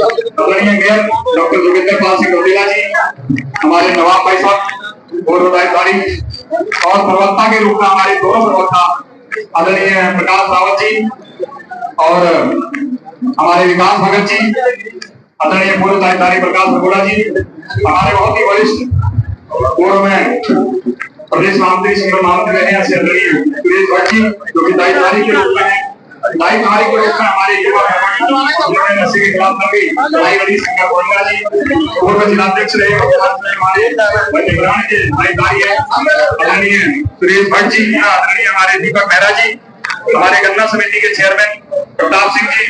आदरणीय mayor doctor Joginder Pal Singh Rautela जी, हमारे नवाब भाई साहब पूर्व दायित्वधारी और प्रवक्ता के रूप में हमारे दोनों प्रवक्ता आदरणीय प्रकाश रावत जी और हमारे विकास भगत जी, आदरणीय पूर्व दायित्वधारी प्रकाश भगोड़ा जी, हमारे बहुत ही वरिष्ठ पूर्व में प्रदेश महामंत्री सिंगल महामंत्री रहे हैं आदरणीय सुरेश भट्ट जी, जो कि दायित्वधारी के रूप में दायित्वधारी को लेकर हमारे युवा नशे के खिलाफ लंबी लड़ाई लड़ी सिंगर गोविंदा जी, पूर्व जिलाध्यक्ष रहे हमारे वन्यप्राण के दायित्वधारी है आदरणीय सुरेश भट्ट जी, आदरणीय हमारे दीपक मेहरा जी, हमारे गन्ना समिति के चेयरमैन प्रताप सिंह जी,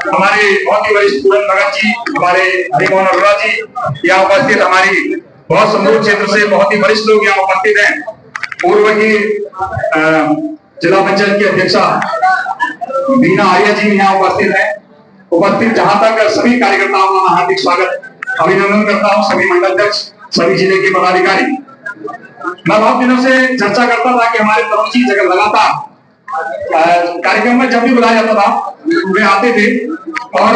हमारे बहुत ही वरिष्ठ पूरन भगत जी, हमारे हरिमोहन अरोड़ा जी, यहाँ उपस्थित हमारी बहुत समूह क्षेत्र से बहुत ही वरिष्ठ लोग यहाँ उपस्थित हैं। पूर्व की जिला पंचायत की अध्यक्षा बीना आर्या जी यहाँ उपस्थित है। उपस्थित जहां तक सभी कार्यकर्ताओं का हार्दिक स्वागत अभिनंदन करता हूँ, सभी मंडल अध्यक्ष, सभी जिले के पदाधिकारी। मैं बहुत दिनों से चर्चा करता था कि हमारे तरुण जी जगह लगातार कार्यक्रम में जब भी बुलाया जाता था वे आते थे और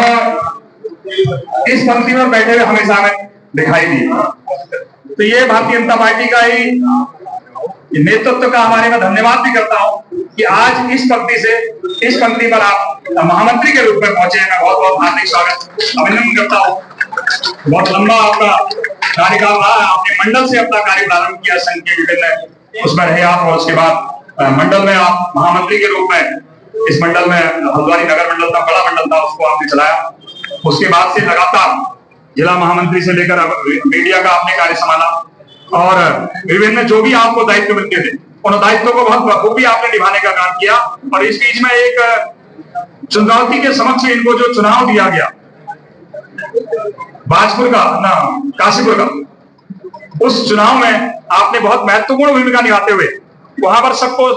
इस पंक्ति पर बैठे हुए हमेशा हमें दिखाई दिए। तो ये भारतीय जनता पार्टी का ही नेतृत्व का हमारे में धन्यवाद भी करता हूं कि आज इस पंक्ति पर आप महामंत्री के रूप में पहुंचे। मैं बहुत बहुत हार्दिक स्वागत अभिनंदन करता हूं। बहुत लंबा आपका कार्यकाल रहा है, आपने मंडल से अपना कार्य प्रारंभ किया, संघ के विभिन्न उसमें रहे आप और उसके बाद मंडल में आप महामंत्री के रूप में इस मंडल में हल्द्वानी नगर मंडल था, बड़ा मंडल था, उसको आपने चलाया। उसके बाद से लगातार जिला महामंत्री से लेकर मीडिया का आपने कार्य संभाला और विभिन्न जो भी आपको दायित्व मिलते थे उन दायित्वों को बहुत बखूबी आपने निभाने का काम किया। और इस बीच में एक चुनौती के समक्ष इनको जो चुनाव दिया गया बाजपुर का ना काशीपुर का, उस चुनाव में आपने बहुत महत्वपूर्ण भूमिका निभाते हुए वहां पर सबको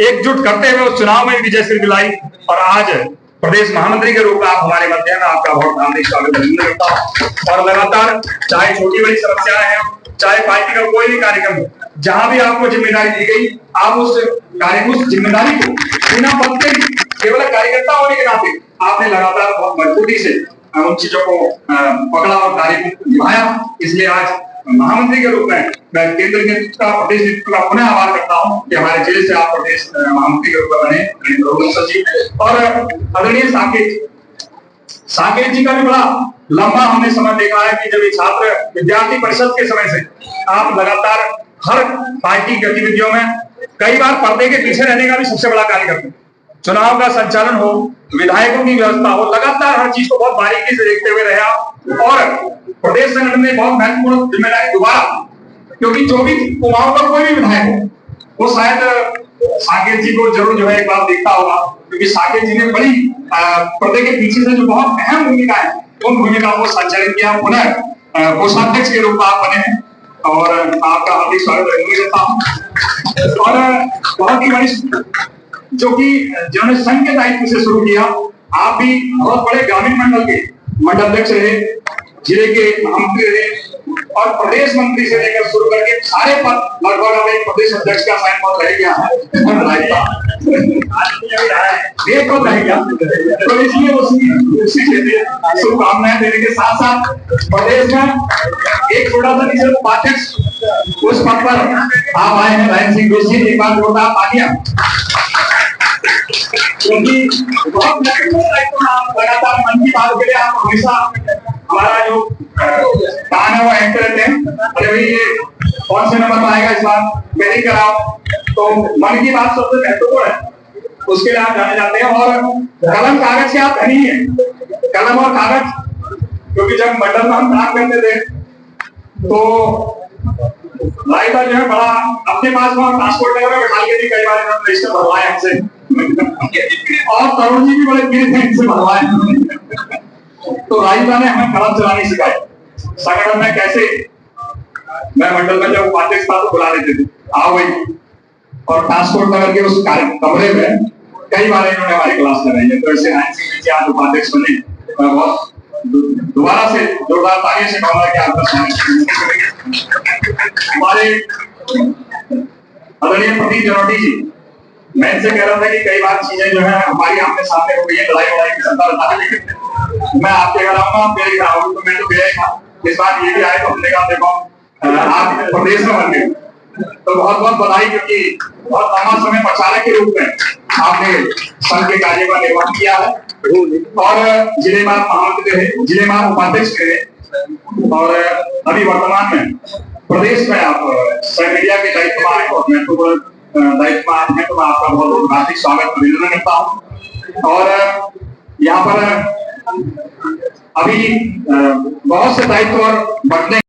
एकजुट करते हुए उस चुनाव में विजय श्री दिलाई और आज प्रदेश महामंत्री के रूप में आप हमारे मध्य में, आपका बहुत हार्दिक स्वागत करता हूं। और लगातार चाहे छोटी बड़ी समस्याएं हैं, चाहे पार्टी का कोई भी कार्यक्रम, जहां भी आपको जिम्मेदारी दी गई आप उस जिम्मेदारी को बिना पत्ते केवल कार्यकर्ता होने के नाते आपने लगातार बहुत मजबूती से उन चीजों को पकड़ा और कार्य निभाया। इसलिए आज महामंत्री के रूप में मैं केंद्र नेतृत्व का, प्रदेश नेतृत्व का पुनः आभार करता हूं कि हमारे जिले से आप प्रदेश महामंत्री के रूप में बने। और आदरणीय साकेत जी का भी बड़ा लंबा हमने समय देखा है कि जब छात्र विद्यार्थी परिषद के समय से आप लगातार हर पार्टी गतिविधियों में कई बार पर्दे के पीछे रहने का भी सबसे बड़ा कार्य करते हैं। चुनाव का संचालन हो, विधायकों की व्यवस्था हो, लगातार हर चीज को बहुत बारीकी से देखते हुए रहे आप। और प्रदेश संगठन में बहुत महत्वपूर्ण जिम्मेदारी दोबारा, क्योंकि 24 कुमाऊं का कोई भी विधायक हो वो शायद साकेत जी को जरूर जो है एक बार देखता होगा, क्योंकि साकेत जी ने बड़ी पर्दे के पीछे से जो बहुत अहम भूमिका है उन भूमिकाओं को संचालित किया। पुनः कोषाध्यक्ष के रूप में आप बने हैं और आपका हार्दिक स्वागत करता हूँ। और बहुत ही वरिष्ठ जो कि जिन्होंने संघ के दायित्व से शुरू किया, आप भी बहुत बड़े ग्रामीण मंडल के मंडल अध्यक्ष रहे, जिले के महामंत्री रहे और प्रदेश मंत्री से लेकर शुरू करके सारे पद लगभग अब एक प्रदेश अध्यक्ष का साइन पद रह गया है, एक पद रह गया। तो इसलिए शुभकामनाएं देने के साथ साथ प्रदेश में एक छोटा सा नीचे उपाध्यक्ष उस पद पर आप आए हैं रायन सिंह जोशी, एक बार जोरदार तालियां, क्योंकि बहुत लगातार मन की बात के लिए आप हमेशा हमारा जो काम है वो एंकर रहते हैं। अरे भाई ये कौन से नंबर पर आएगा इस बार, मैं नहीं कराओ, तो मन की बात सबसे महत्वपूर्ण है, उसके लिए आप जाने जाते हैं। और कलम कागज से आप धनी है, कलम और कागज, क्योंकि जब मंडल में हम काम करते थे तो लाइटा जो है बड़ा अपने पास ट्रांसपोर्ट में बैठा के भी कई बार रजिस्टर भरवाए हमसे और तरुण जी भी बड़े पीड़ित हैं इनसे भरवाए। तो राइता ने हमें कलम चलानी सिखाई, संगठन में कैसे, मैं मंडल में जब उपाध्यक्ष था तो बुला लेते थे, आओ भाई, और ट्रांसपोर्ट नगर के उस कमरे में कई बार इन्होंने हमारी क्लास लगाई है। तो ऐसे रायन सिंह जी आज उपाध्यक्ष बने, मैं बहुत दोबारा से जोरदार तालियों से कहूंगा कि आपका स्वागत। हमारे आदरणीय प्रदीप जनोटी जी, मैं इनसे कह रहा था कि कई बार चीजें जो है हमारी आमने सामने हो गई है, लड़ाई की क्षमता रहता है, लेकिन मैं आपके घर आऊंगा, मेरे घर आऊंगा तो मैं तो गया ही था। इस बार ये भी आए तो हमने कहा देखो आप प्रदेश में बन गए, तो बहुत बहुत बधाई, क्योंकि बहुत लंबा समय प्रचारक के रूप में आपने संघ के कार्य का निर्वहन किया है और जिले में महामंत्री रहे, जिले में उपाध्यक्ष रहे और अभी वर्तमान में प्रदेश में आप मीडिया के दायित्व में आए और महत्वपूर्ण दायित्व में आए हैं, तो मैं आपका बहुत बहुत हार्दिक स्वागत अभिनंदन करता हूँ। और यहाँ पर अभी बहुत से दायित्व और बढ़ने